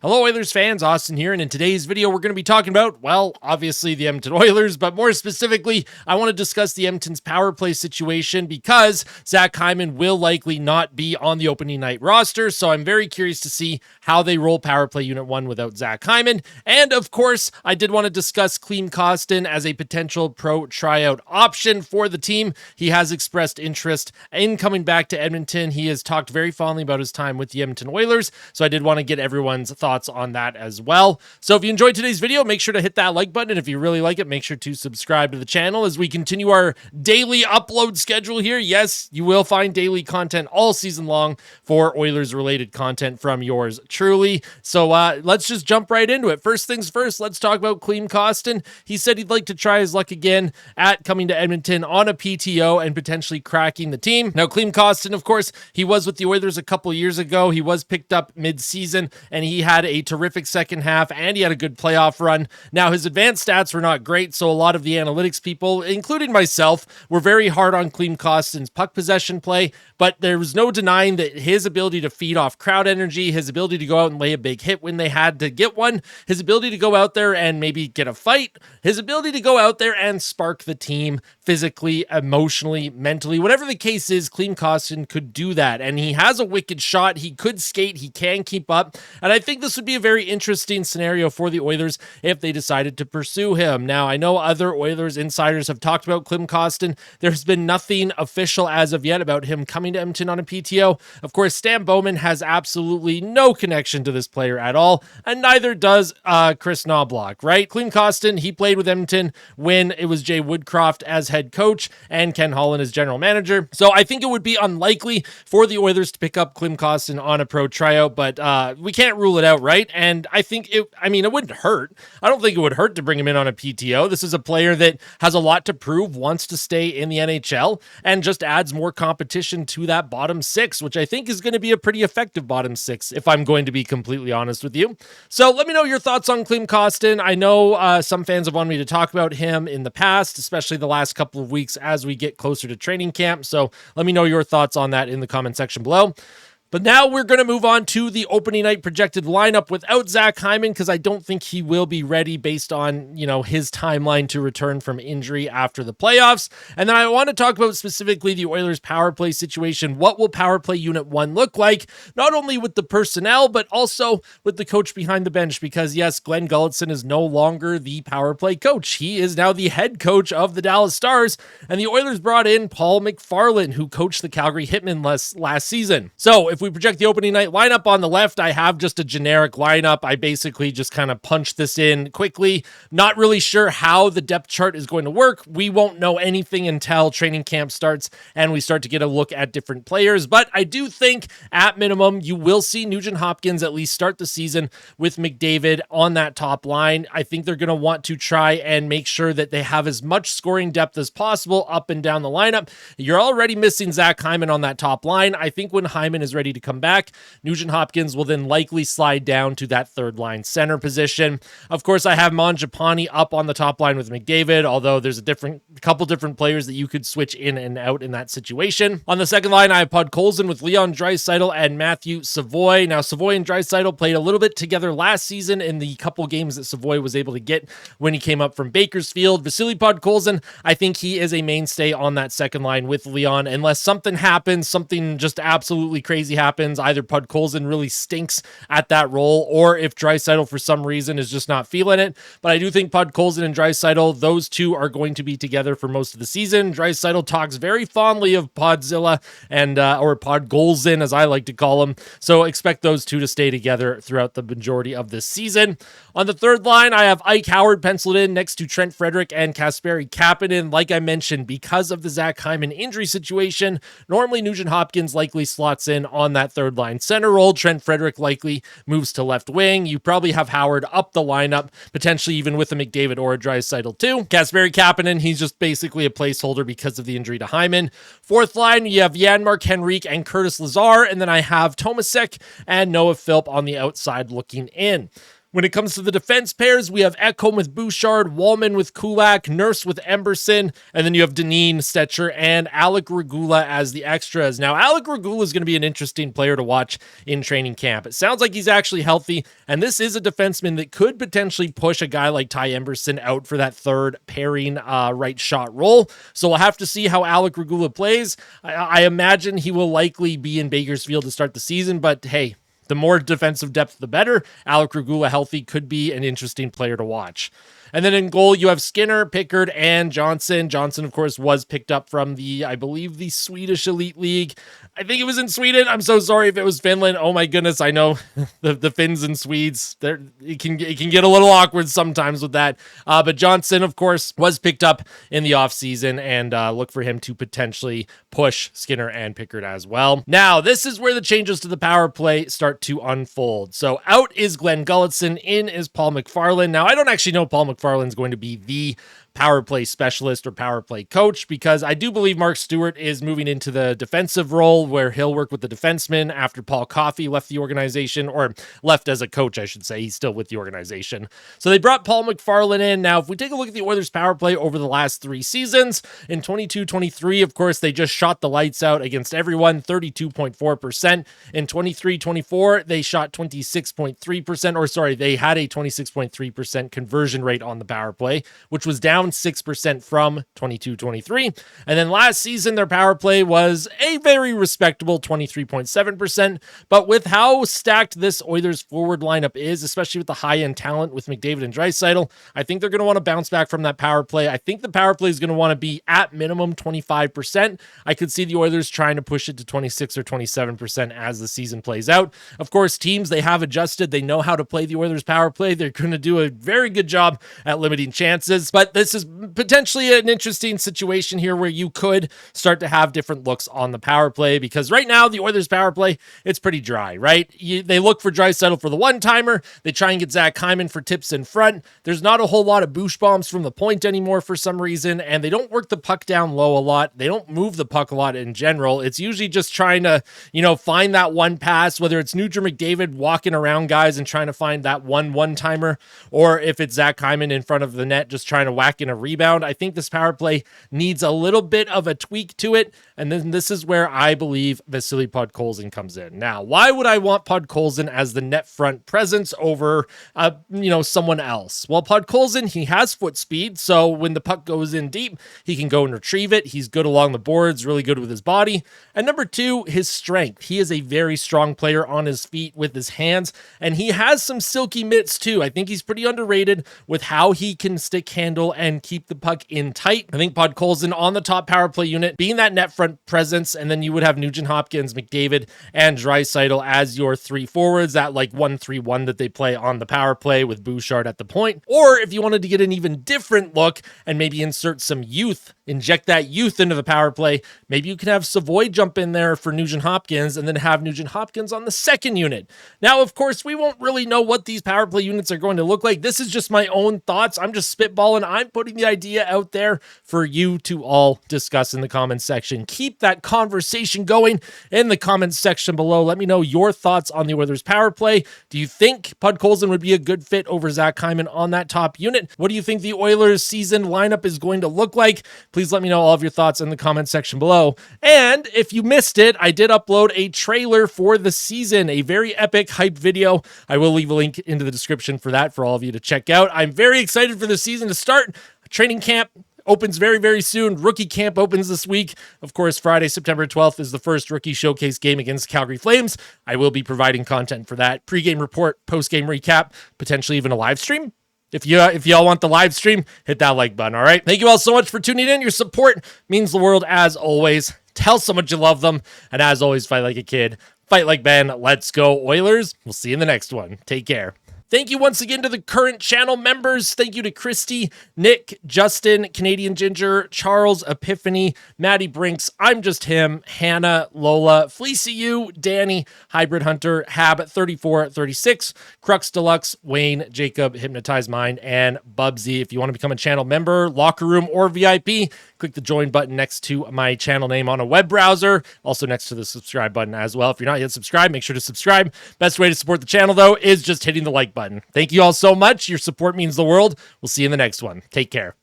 Hello Oilers fans, Austin here, and in today's video we're going to be talking about, well, obviously the Edmonton Oilers, but more specifically, I want to discuss the Edmonton's power play situation because Zach Hyman will likely not be on the opening night roster, so I'm very curious to see how they roll power play Unit 1 without Zach Hyman, and of course, I did want to discuss Klim Kostin as a potential pro tryout option for the team. He has expressed interest in coming back to Edmonton. He has talked very fondly about his time with the Edmonton Oilers, so I did want to get everyone's thoughts on that as well. So if you enjoyed today's video, make sure to hit that like button, and if you really like it, make sure to subscribe to the channel as we continue our daily upload schedule here. Yes, you will find daily content all season long for Oilers related content from yours truly. So let's just jump right into it. First things first, let's talk about Klim Kostin. He said he'd like to try his luck again at coming to Edmonton on a PTO and potentially cracking the team. Now, Klim Kostin, of course, he was with the Oilers a couple years ago. He was picked up mid-season and he had a terrific second half and he had a good playoff run. Now, his advanced stats were not great, so a lot of the analytics people, including myself, were very hard on Klim Kostin's puck possession play, but there was no denying that his ability to feed off crowd energy, his ability to go out and lay a big hit when they had to get one, his ability to go out there and maybe get a fight, his ability to go out there and spark the team physically, emotionally, mentally, whatever the case is, Klim Kostin could do that, and he has a wicked shot. He could skate, he can keep up, and I think this would be a very interesting scenario for the Oilers if they decided to pursue him. Now, I know other Oilers insiders have talked about Klim Kostin. There's been nothing official as of yet about him coming to Edmonton on a PTO. Of course, Stan Bowman has absolutely no connection to this player at all, and neither does Chris Knobloch, right? Klim Kostin, he played with Edmonton when it was Jay Woodcroft as head coach and Ken Holland as general manager. So I think it would be unlikely for the Oilers to pick up Klim Kostin on a pro tryout, but we can't rule it out, right? And I think it wouldn't hurt. I don't think it would hurt to bring him in on a PTO. This is a player that has a lot to prove, wants to stay in the NHL, and just adds more competition to that bottom six, which I think is going to be a pretty effective bottom six, if I'm going to be completely honest with you. So let me know your thoughts on Klim Kostin. I know some fans have wanted me to talk about him in the past, especially the last couple of weeks as we get closer to training camp. So let me know your thoughts on that in the comment section below. But now we're going to move on to the opening night projected lineup without Zach Hyman because I don't think he will be ready based on, his timeline to return from injury after the playoffs. And then I want to talk about specifically the Oilers power play situation. What will power play Unit 1 look like? Not only with the personnel, but also with the coach behind the bench because, yes, Glenn Gulutzan is no longer the power play coach. He is now the head coach of the Dallas Stars, and the Oilers brought in Paul McFarland, who coached the Calgary Hitmen last season. So if we project the opening night lineup on the left, I have just a generic lineup. I basically just kind of punched this in quickly. Not really sure how the depth chart is going to work. We won't know anything until training camp starts and we start to get a look at different players. But I do think at minimum, you will see Nugent Hopkins at least start the season with McDavid on that top line. I think they're going to want to try and make sure that they have as much scoring depth as possible up and down the lineup. You're already missing Zach Hyman on that top line. I think when Hyman is ready to come back, Nugent Hopkins will then likely slide down to that third line center position. Of course, I have Mangiapane up on the top line with McDavid, although there's a couple different players that you could switch in and out in that situation. On the second line, I have Podkolzin with Leon Draisaitl and Matthew Savoy. Now, Savoy and Draisaitl played a little bit together last season in the couple games that Savoy was able to get when he came up from Bakersfield. Vasily Podkolzin, I think he is a mainstay on that second line with Leon, unless something happens, something just absolutely crazy happens. Either Podkolzin really stinks at that role, or if Draisaitl for some reason is just not feeling it. But I do think Podkolzin and Draisaitl, those two are going to be together for most of the season. Draisaitl talks very fondly of Podzilla and or Podkolzin, as I like to call him. So expect those two to stay together throughout the majority of this season. On the third line, I have Ike Howard penciled in next to Trent Frederic and Kasperi Kapanen. Like I mentioned, because of the Zach Hyman injury situation, normally Nugent Hopkins likely slots in on that third line center role. Trent Frederic likely moves to left wing. You probably have Howard up the lineup, potentially even with a McDavid or a Draisaitl too. Kasperi Kapanen, he's just basically a placeholder because of the injury to Hyman. Fourth line, you have Janmark Henrique and Curtis Lazar, and then I have Tomasek and Noah Philp on the outside looking in. When it comes to the defense pairs, we have Ekholm with Bouchard, Wallman with Kulak, Nurse with Emberson, and then you have Deneen, Stetcher, and Alec Regula as the extras. Now, Alec Regula is going to be an interesting player to watch in training camp. It sounds like he's actually healthy, and this is a defenseman that could potentially push a guy like Ty Emberson out for that third pairing right shot role. So we'll have to see how Alec Regula plays. I imagine he will likely be in Bakersfield to start the season, but hey, the more defensive depth, the better. Alec Regula healthy could be an interesting player to watch. And then in goal, you have Skinner, Pickard, and Johnson. Johnson, of course, was picked up from I believe, the Swedish Elite League. I think it was in Sweden. I'm so sorry if it was Finland. Oh my goodness, I know the Finns and Swedes. It can get a little awkward sometimes with that. But Johnson, of course, was picked up in the offseason, and look for him to potentially push Skinner and Pickard as well. Now, this is where the changes to the power play start to unfold. So out is Glenn Gulletson, in is Paul McFarland. Now, I don't actually know Paul McFarland's going to be the power play specialist or power play coach, because I do believe Mark Stewart is moving into the defensive role where he'll work with the defensemen after Paul Coffey left the organization, or left as a coach, I should say. He's still with the organization. So they brought Paul McFarland in. Now, if we take a look at the Oilers power play over the last 3 seasons, in 22-23, of course, they just shot the lights out against everyone, 32.4%. In 23-24, they shot 26.3%, or sorry, they had a 26.3% conversion rate on the power play, which was down 6% from 22-23. And then last season, their power play was a very respectable 23.7%. But with how stacked this Oilers forward lineup is, especially with the high-end talent with McDavid and Draisaitl, I think they're going to want to bounce back from that power play. I think the power play is going to want to be at minimum 25%. I could see the Oilers trying to push it to 26 or 27% as the season plays out. Of course, teams, they have adjusted. They know how to play the Oilers power play. They're going to do a very good job at limiting chances. But this is potentially an interesting situation here where you could start to have different looks on the power play, because right now the Oilers power play, it's pretty dry, right? They look for Draisaitl for the one-timer. They try and get Zach Hyman for tips in front. There's not a whole lot of boosh bombs from the point anymore for some reason, and they don't work the puck down low a lot. They don't move the puck a lot in general. It's usually just trying to, find that one pass, whether it's Nugent McDavid walking around guys and trying to find that one-timer, or if it's Zach Hyman in front of the net just trying to whack in a rebound. I think this power play needs a little bit of a tweak to it, and then this is where I believe Vasily Podkolzin comes in. Now, why would I want Podkolzin as the net front presence over, someone else? Well, Podkolzin, he has foot speed, so when the puck goes in deep, he can go and retrieve it. He's good along the boards, really good with his body. And number 2, his strength. He is a very strong player on his feet with his hands, and he has some silky mitts too. I think he's pretty underrated with how he can stick handle and keep the puck in tight. I think Podkolzin on the top power play unit, being that net front presence, and then you would have Nugent Hopkins, McDavid, and Draisaitl as your 3 forwards, that 1-3-1 that they play on the power play with Bouchard at the point. Or if you wanted to get an even different look and maybe insert some youth, inject that youth into the power play, maybe you can have Savoy jump in there for Nugent Hopkins and then have Nugent Hopkins on the second unit. Now, of course, we won't really know what these power play units are going to look like. This is just my own thoughts. I'm just spitballing. I'm putting the idea out there for you to all discuss in the comments section. Keep that conversation going in the comments section below. Let me know your thoughts on the Oilers power play. Do you think Podkolzin would be a good fit over Zach Hyman on that top unit? What do you think the Oilers season lineup is going to look like? Please let me know all of your thoughts in the comments section below. And if you missed it, I did upload a trailer for the season, a very epic hype video. I will leave a link into the description for that for all of you to check out. I'm very excited for the season to start. Training camp opens very, very soon. Rookie camp opens this week. Of course, Friday, September 12th is the first rookie showcase game against Calgary Flames. I will be providing content for that. Pre-game report, post-game recap, potentially even a live stream. If y'all want the live stream, hit that like button, all right? Thank you all so much for tuning in. Your support means the world as always. Tell someone you love them. And as always, fight like a kid. Fight like Ben. Let's go, Oilers. We'll see you in the next one. Take care. Thank you once again to the current channel members. Thank you to Christy, Nick, Justin, Canadian Ginger, Charles, Epiphany, Maddie Brinks, I'm Just Him, Hannah, Lola, Fleecy U, Danny, Hybrid Hunter, Hab 3436, Crux Deluxe, Wayne, Jacob, Hypnotize Mind, and Bubsy. If you want to become a channel member, locker room, or VIP, click the join button next to my channel name on a web browser, also next to the subscribe button as well. If you're not yet subscribed, make sure to subscribe. Best way to support the channel, though, is just hitting the like button. Thank you all so much. Your support means the world. We'll see you in the next one. Take care.